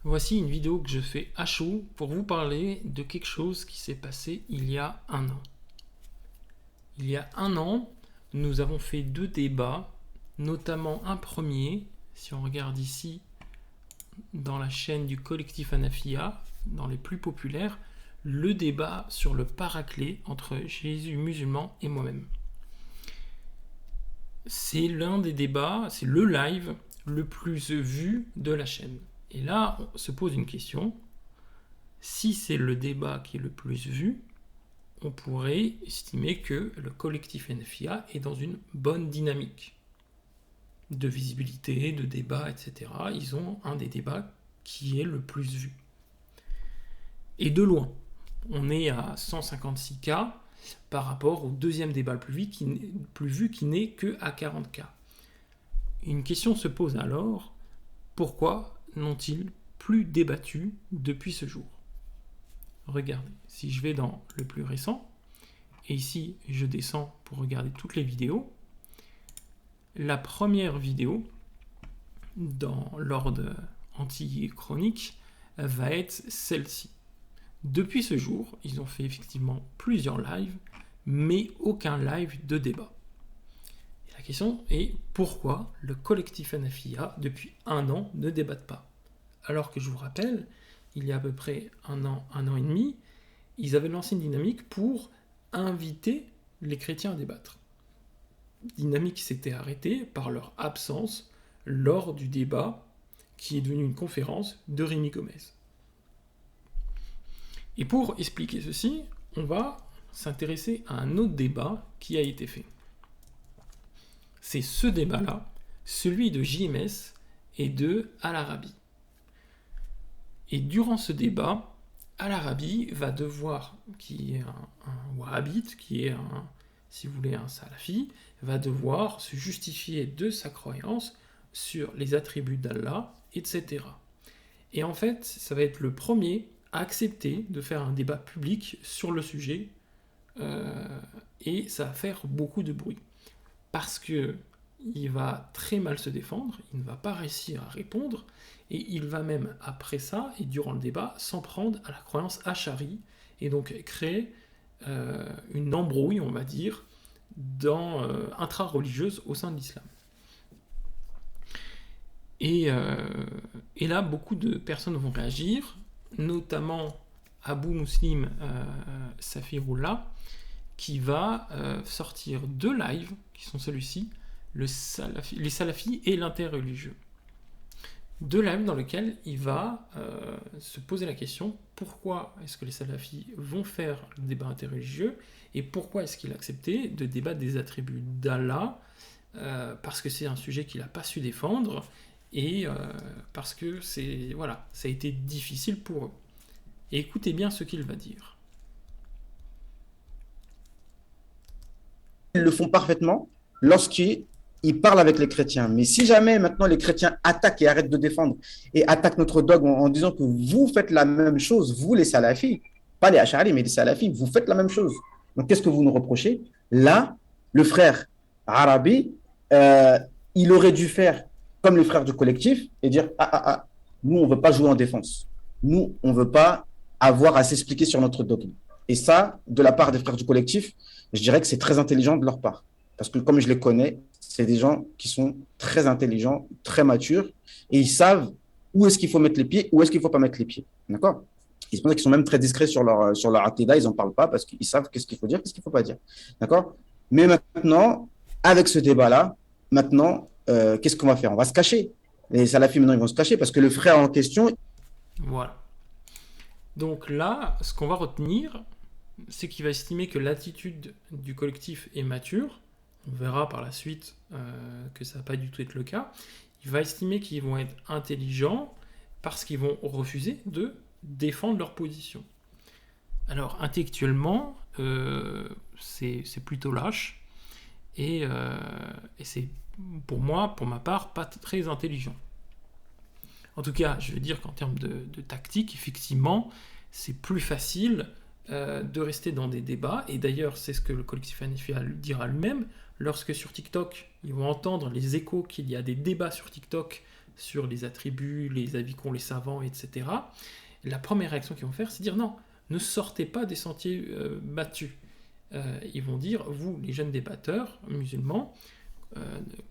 Voici une vidéo que je fais à chaud pour vous parler de quelque chose qui s'est passé il y a un an. Il y a un an, nous avons fait deux débats, notamment un premier, si on regarde ici, dans la chaîne du collectif Anafia, dans les plus populaires, le débat sur le paraclet entre Jésus musulman et moi-même. C'est l'un des débats, c'est le live le plus vu de la chaîne. Et là, on se pose une question. Si c'est le débat qui est le plus vu, on pourrait estimer que le collectif NFIA est dans une bonne dynamique de visibilité, de débat, etc. Ils ont un des débats qui est le plus vu. Et de loin, on est à 156K par rapport au deuxième débat le plus vu qui n'est que à 40K. Une question se pose alors, pourquoi n'ont-ils plus débattu depuis ce jour? Regardez, si je vais dans le plus récent, et ici je descends pour regarder toutes les vidéos, la première vidéo dans l'ordre anti-chronique va être celle-ci. Depuis ce jour, ils ont fait effectivement plusieurs lives, mais aucun live de débat. Et la question est pourquoi le collectif Anafia, depuis un an, ne débatte pas? Alors que je vous rappelle, il y a à peu près un an et demi, ils avaient lancé une dynamique pour inviter les chrétiens à débattre. Dynamique qui s'était arrêtée par leur absence lors du débat qui est devenu une conférence de Rémi Gomez. Et pour expliquer ceci, on va s'intéresser à un autre débat qui a été fait. C'est ce débat-là, celui de JMS et de Al-Arabi. Et durant ce débat, Al-Arabi va devoir, qui est un wahhabite, qui est si vous voulez, un salafi, va devoir se justifier de sa croyance sur les attributs d'Allah, etc. Et en fait, ça va être le premier à accepter de faire un débat public sur le sujet, et ça va faire beaucoup de bruit. Parce que il va très mal se défendre, il ne va pas réussir à répondre, et il va même, après ça, et durant le débat, s'en prendre à la croyance Ash'ari, et donc créer une embrouille, on va dire, intra-religieuse au sein de l'islam. Et là, beaucoup de personnes vont réagir, notamment Abu Muslim Safirullah, qui va sortir deux lives, qui sont celui-ci, les salafis et l'interreligieux. Deux lives dans lesquels il va se poser la question pourquoi est-ce que les salafis vont faire le débat interreligieux et pourquoi est-ce qu'il a accepté de débattre des attributs d'Allah, parce que c'est un sujet qu'il n'a pas su défendre et parce que ça a été difficile pour eux. Et écoutez bien ce qu'il va dire. Ils le font parfaitement lorsqu'ils parlent avec les chrétiens. Mais si jamais maintenant les chrétiens attaquent et arrêtent de défendre et attaquent notre dogme en disant que vous faites la même chose, vous les salafis, pas les Ash'ari, mais les salafis, vous faites la même chose. Donc qu'est-ce que vous nous reprochez? Là, le frère Arabi, il aurait dû faire comme les frères du collectif et dire nous, on ne veut pas jouer en défense. Nous, on ne veut pas avoir à s'expliquer sur notre dogme. Et ça, de la part des frères du collectif, je dirais que c'est très intelligent de leur part. Parce que comme je les connais, c'est des gens qui sont très intelligents, très matures, et ils savent où est-ce qu'il faut mettre les pieds, où est-ce qu'il ne faut pas mettre les pieds. D'accord? C'est pour ça qu'ils sont même très discrets sur leur aqidah, ils n'en parlent pas parce qu'ils savent qu'est-ce qu'il faut dire, qu'est-ce qu'il ne faut pas dire. D'accord? Mais maintenant, avec ce débat-là, qu'est-ce qu'on va faire? On va se cacher. Les salafis, maintenant, ils vont se cacher parce que le frère en question. Voilà. Donc là, ce qu'on va retenir, c'est qu'il va estimer que l'attitude du collectif est mature. On verra par la suite que ça va pas du tout être le cas. Il va estimer qu'ils vont être intelligents parce qu'ils vont refuser de défendre leur position. Alors intellectuellement, c'est plutôt lâche et c'est pour moi, pour ma part, pas très intelligent. En tout cas, je veux dire qu'en termes de tactique, effectivement, c'est plus facile de rester dans des débats. Et d'ailleurs, c'est ce que le collectif Anafia dira lui-même. Lorsque sur TikTok, ils vont entendre les échos qu'il y a des débats sur TikTok sur les attributs, les avis qu'ont les savants, etc., la première réaction qu'ils vont faire, c'est dire non, ne sortez pas des sentiers battus. Ils vont dire, vous, les jeunes débatteurs musulmans,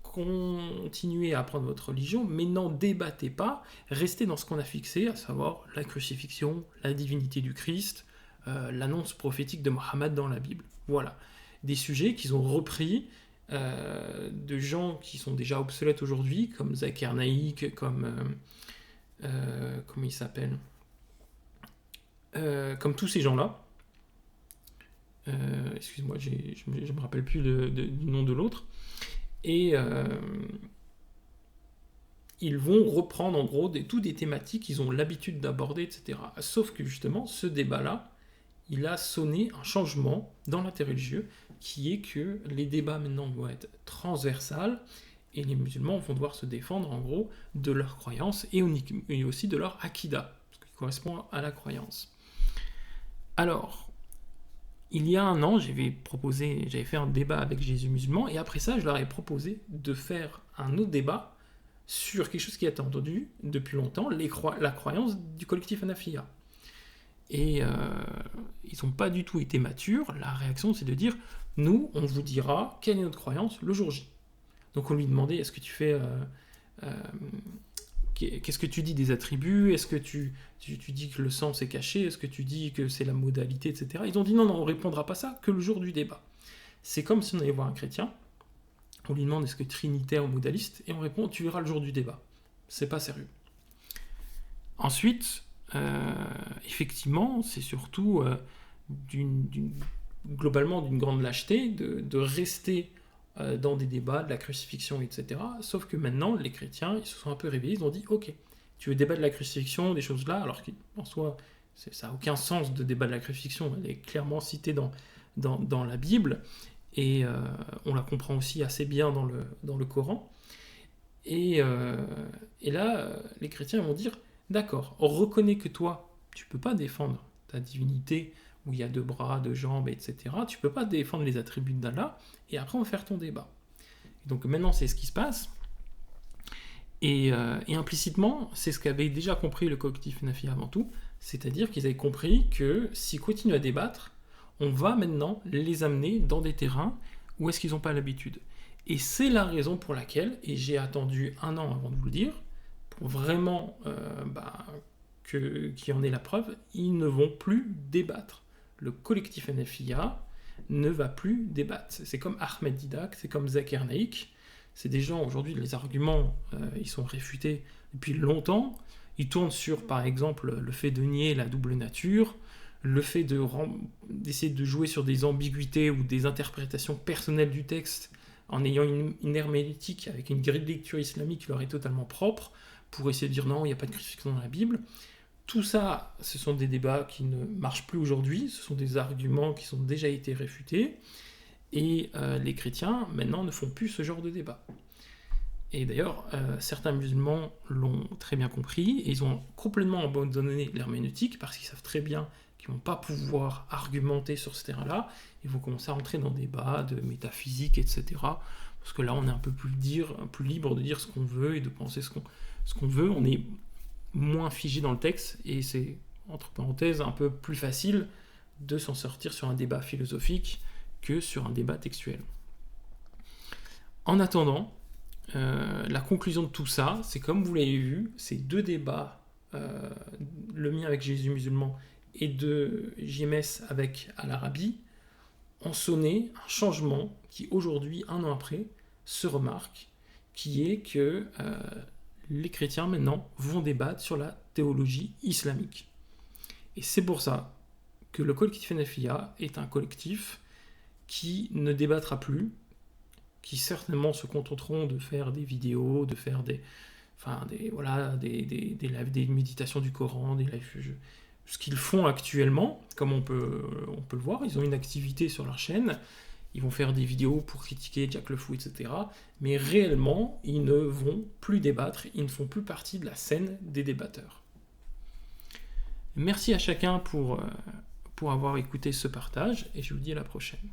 continuez à apprendre votre religion, mais n'en débattez pas, restez dans ce qu'on a fixé, à savoir la crucifixion, la divinité du Christ, l'annonce prophétique de Mohammed dans la Bible. Voilà. Des sujets qu'ils ont repris de gens qui sont déjà obsolètes aujourd'hui, comme Zakir Naik, comme comment il s'appelle, comme tous ces gens-là. Excuse-moi, je ne me rappelle plus du nom de l'autre. Et ils vont reprendre en gros toutes des thématiques qu'ils ont l'habitude d'aborder, etc. Sauf que justement, ce débat-là, il a sonné un changement dans l'interreligieux, qui est que les débats maintenant doivent être transversales, et les musulmans vont devoir se défendre en gros de leur croyance et aussi de leur akida, ce qui correspond à la croyance. Alors, il y a un an, j'avais fait un débat avec Jésus musulman, et après ça, je leur ai proposé de faire un autre débat sur quelque chose qui a été entendu depuis longtemps, la croyance du collectif Hanafiya. Et ils n'ont pas du tout été matures. La réaction, c'est de dire, nous, on vous dira quelle est notre croyance le jour J. Donc on lui demandait, est-ce que tu fais... qu'est-ce que tu dis des attributs? Est-ce que tu dis que le sens est caché? Est-ce que tu dis que c'est la modalité, etc. Ils ont dit non, on ne répondra pas ça que le jour du débat. C'est comme si on allait voir un chrétien, on lui demande est-ce que trinitaire ou modaliste, et on répond tu verras le jour du débat. C'est pas sérieux. Ensuite, effectivement, c'est surtout globalement d'une grande lâcheté de rester dans des débats de la crucifixion, etc. Sauf que maintenant, les chrétiens, ils se sont un peu réveillés, ils ont dit, ok, tu veux débattre de la crucifixion, des choses là, alors qu'en soi, ça n'a aucun sens de débattre de la crucifixion, elle est clairement citée dans la Bible, et on la comprend aussi assez bien dans le Coran. Et là, les chrétiens vont dire, d'accord, on reconnaît que toi, tu ne peux pas défendre ta divinité, où il y a 2 bras, 2 jambes, etc. Tu ne peux pas défendre les attributs d'Allah, et après on va faire ton débat. Et donc maintenant c'est ce qui se passe, et implicitement, c'est ce qu'avait déjà compris le collectif Hanafiya avant tout, c'est-à-dire qu'ils avaient compris que s'ils continuent à débattre, on va maintenant les amener dans des terrains où est-ce qu'ils n'ont pas l'habitude. Et c'est la raison pour laquelle, et j'ai attendu 1 an avant de vous le dire, pour vraiment qu'il y en ait la preuve, ils ne vont plus débattre. Le collectif Hanafiya ne va plus débattre. C'est comme Ahmed Didak, c'est comme Zakir Naik. C'est des gens, aujourd'hui, les arguments, ils sont réfutés depuis longtemps. Ils tournent sur, par exemple, le fait de nier la double nature, le fait d'essayer de jouer sur des ambiguïtés ou des interprétations personnelles du texte en ayant une herméneutique avec une grille de lecture islamique qui leur est totalement propre, pour essayer de dire non, il n'y a pas de crucifixion dans la Bible. Tout ça, ce sont des débats qui ne marchent plus aujourd'hui, ce sont des arguments qui ont déjà été réfutés, et les chrétiens, maintenant, ne font plus ce genre de débat. Et d'ailleurs, certains musulmans l'ont très bien compris, et ils ont complètement abandonné l'herméneutique, parce qu'ils savent très bien qu'ils ne vont pas pouvoir argumenter sur ce terrain-là, ils vont commencer à entrer dans des débats de métaphysique, etc., parce que là, on est un peu plus libre de dire ce qu'on veut, et de penser ce qu'on veut, on est moins figé dans le texte, et c'est, entre parenthèses, un peu plus facile de s'en sortir sur un débat philosophique que sur un débat textuel. En attendant, la conclusion de tout ça, c'est comme vous l'avez vu, ces 2 débats, le mien avec Jésus musulman et de JMS avec Al-Arabi, ont sonné un changement qui aujourd'hui, 1 an après, se remarque, qui est que les chrétiens maintenant vont débattre sur la théologie islamique. Et c'est pour ça que le collectif Hanafiya est un collectif qui ne débattra plus, qui certainement se contenteront de faire des vidéos, de faire des lives, des méditations du Coran, des lives, ce qu'ils font actuellement, comme on peut le voir, ils ont une activité sur leur chaîne, ils vont faire des vidéos pour critiquer Jack Le Fou, etc. Mais réellement, ils ne vont plus débattre, ils ne font plus partie de la scène des débatteurs. Merci à chacun pour avoir écouté ce partage, et je vous dis à la prochaine.